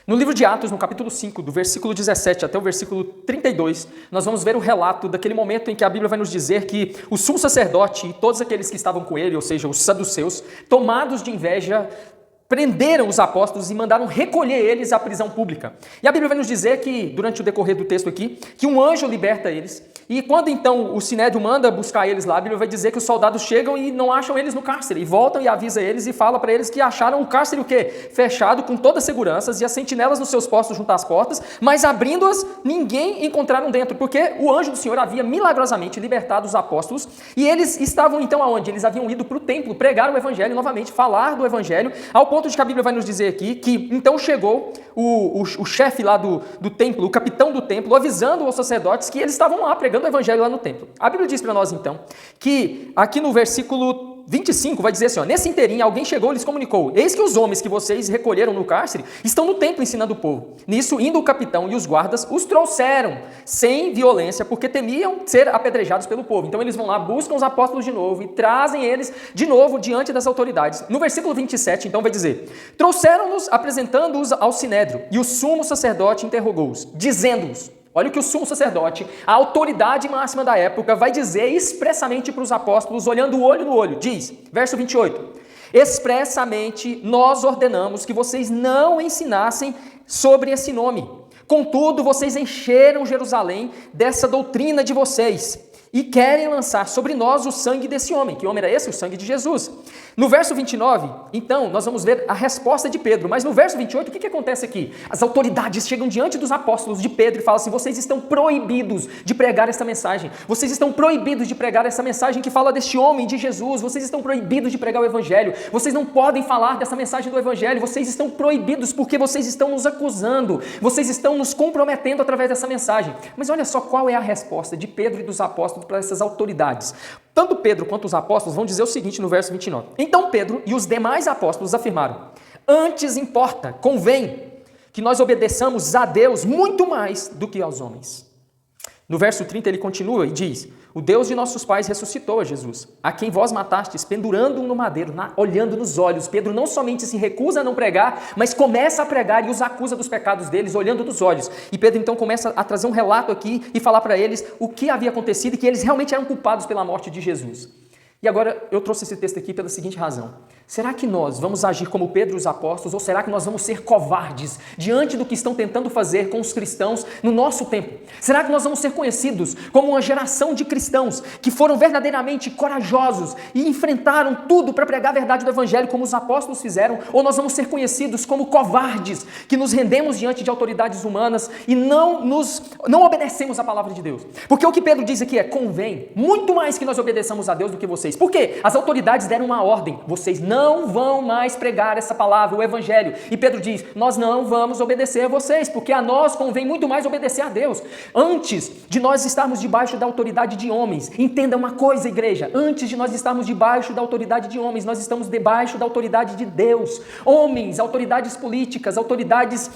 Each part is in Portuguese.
No livro de Atos, no capítulo 5, do versículo 17 até o versículo 32, nós vamos ver o relato daquele momento em que a Bíblia vai nos dizer que o sumo sacerdote e todos aqueles que estavam com ele, ou seja, os saduceus, tomados de inveja, prenderam os apóstolos e mandaram recolher eles à prisão pública. E a Bíblia vai nos dizer que, durante o decorrer do texto aqui, que um anjo liberta eles. E quando então o Sinédrio manda buscar eles lá, a Bíblia vai dizer que os soldados chegam e não acham eles no cárcere. E voltam e avisa eles e fala para eles que acharam o cárcere o quê? Fechado com todas as seguranças e as sentinelas nos seus postos junto às portas, mas abrindo-as, ninguém encontraram dentro, porque o anjo do Senhor havia milagrosamente libertado os apóstolos e eles estavam então aonde? Eles haviam ido para o templo pregar o evangelho novamente, falar do evangelho, ao ponto de que a Bíblia vai nos dizer aqui que então chegou o chefe lá do templo, o capitão do templo, avisando aos sacerdotes que eles estavam lá pregando o evangelho lá no templo. A Bíblia diz para nós então que aqui no versículo 25 vai dizer assim, ó, nesse inteirinho alguém chegou e lhes comunicou, eis que os homens que vocês recolheram no cárcere estão no templo ensinando o povo. Nisso, indo o capitão e os guardas, os trouxeram sem violência, porque temiam ser apedrejados pelo povo. Então eles vão lá, buscam os apóstolos de novo e trazem eles de novo diante das autoridades. No versículo 27, então vai dizer, trouxeram-nos apresentando-os ao sinédrio, e o sumo sacerdote interrogou-os, dizendo-os, olha o que o sumo sacerdote, a autoridade máxima da época, vai dizer expressamente para os apóstolos, olhando o olho no olho. Diz, verso 28, expressamente nós ordenamos que vocês não ensinassem sobre esse nome. Contudo, vocês encheram Jerusalém dessa doutrina de vocês e querem lançar sobre nós o sangue desse homem. Que homem era esse? O sangue de Jesus. No verso 29, então, nós vamos ver a resposta de Pedro, mas no verso 28, o que acontece aqui? As autoridades chegam diante dos apóstolos de Pedro e falam assim, vocês estão proibidos de pregar essa mensagem, vocês estão proibidos de pregar essa mensagem que fala deste homem, de Jesus, vocês estão proibidos de pregar o evangelho, vocês não podem falar dessa mensagem do evangelho, vocês estão proibidos porque vocês estão nos acusando, vocês estão nos comprometendo através dessa mensagem. Mas olha só qual é a resposta de Pedro e dos apóstolos para essas autoridades. Tanto Pedro quanto os apóstolos vão dizer o seguinte no verso 29. Então Pedro e os demais apóstolos afirmaram, antes importa, convém, que nós obedeçamos a Deus muito mais do que aos homens. No verso 30 ele continua e diz, o Deus de nossos pais ressuscitou a Jesus, a quem vós matastes, pendurando-o no madeiro, olhando nos olhos. Pedro não somente se recusa a não pregar, mas começa a pregar e os acusa dos pecados deles, olhando nos olhos. E Pedro então começa a trazer um relato aqui e falar para eles o que havia acontecido e que eles realmente eram culpados pela morte de Jesus. E agora eu trouxe esse texto aqui pela seguinte razão. Será que nós vamos agir como Pedro e os apóstolos ou será que nós vamos ser covardes diante do que estão tentando fazer com os cristãos no nosso tempo? Será que nós vamos ser conhecidos como uma geração de cristãos que foram verdadeiramente corajosos e enfrentaram tudo para pregar a verdade do evangelho como os apóstolos fizeram? Ou nós vamos ser conhecidos como covardes que nos rendemos diante de autoridades humanas e não obedecemos a palavra de Deus? Porque o que Pedro diz aqui é, convém muito mais que nós obedeçamos a Deus do que vocês. Por quê? As autoridades deram uma ordem, vocês não vão mais pregar essa palavra, o evangelho. E Pedro diz, nós não vamos obedecer a vocês, porque a nós convém muito mais obedecer a Deus. Antes de nós estarmos debaixo da autoridade de homens, entenda uma coisa, igreja, antes de nós estarmos debaixo da autoridade de homens, nós estamos debaixo da autoridade de Deus. Homens, autoridades políticas, autoridades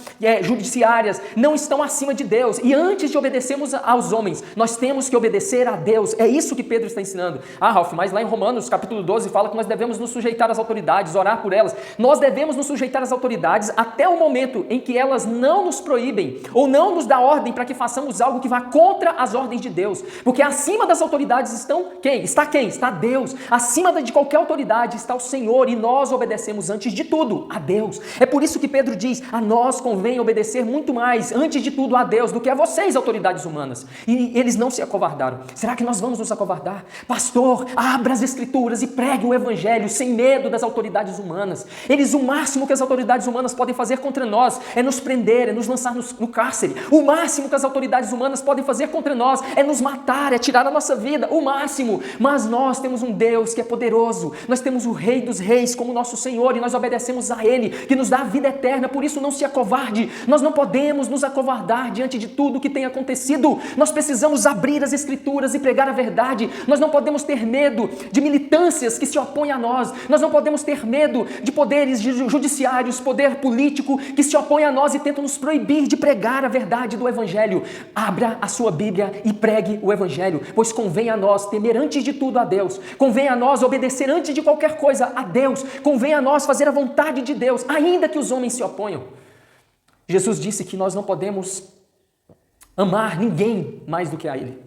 judiciárias, não estão acima de Deus. E antes de obedecermos aos homens, nós temos que obedecer a Deus. É isso que Pedro está ensinando. Ah, Ralf, mas lá em Romanos, capítulo 12, fala que nós devemos nos sujeitar às autoridades, orar por elas. Nós devemos nos sujeitar às autoridades até o momento em que elas não nos proíbem ou não nos dá ordem para que façamos algo que vá contra as ordens de Deus. Porque acima das autoridades estão quem? Está quem? Está Deus. Acima de qualquer autoridade está o Senhor e nós obedecemos antes de tudo a Deus. É por isso que Pedro diz, a nós convém obedecer muito mais, antes de tudo a Deus, do que a vocês, autoridades humanas. E eles não se acovardaram. Será que nós vamos nos acovardar? Pastor, abra as escrituras e pregue o evangelho sem medo das autoridades humanas. O máximo que as autoridades humanas podem fazer contra nós é nos prender, é nos lançar no cárcere. O máximo que as autoridades humanas podem fazer contra nós é nos matar, é tirar a nossa vida. O máximo. Mas nós temos um Deus que é poderoso. Nós temos o Rei dos Reis como nosso Senhor e nós obedecemos a Ele, que nos dá a vida eterna. Por isso não se acovarde. Nós não podemos nos acovardar diante de tudo que tem acontecido. Nós precisamos abrir as escrituras e pregar a verdade. Nós não podemos ter medo de militâncias que se opõem a nós. Nós não podemos ter medo de poderes judiciários, poder político que se opõe a nós e tentam nos proibir de pregar a verdade do evangelho. Abra a sua Bíblia e pregue o evangelho, pois convém a nós temer antes de tudo a Deus. Convém a nós obedecer antes de qualquer coisa a Deus. Convém a nós fazer a vontade de Deus, ainda que os homens se oponham. Jesus disse que nós não podemos amar ninguém mais do que a Ele.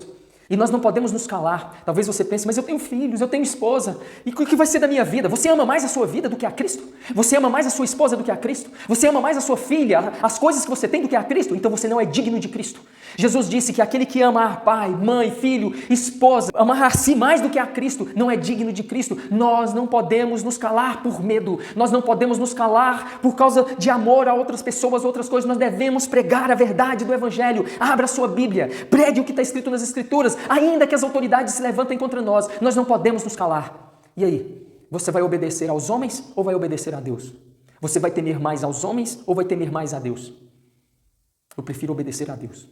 E nós não podemos nos calar. Talvez você pense, mas eu tenho filhos, eu tenho esposa. E o que vai ser da minha vida? Você ama mais a sua vida do que a Cristo? Você ama mais a sua esposa do que a Cristo? Você ama mais a sua filha, as coisas que você tem do que a Cristo? Então você não é digno de Cristo. Jesus disse que aquele que ama pai, mãe, filho, esposa, amar a si mais do que a Cristo, não é digno de Cristo. Nós não podemos nos calar por medo. Nós não podemos nos calar por causa de amor a outras pessoas, outras coisas. Nós devemos pregar a verdade do Evangelho. Abra a sua Bíblia, pregue o que está escrito nas Escrituras. Ainda que as autoridades se levantem contra nós, nós não podemos nos calar. E aí, você vai obedecer aos homens ou vai obedecer a Deus? Você vai temer mais aos homens ou vai temer mais a Deus? Eu prefiro obedecer a Deus.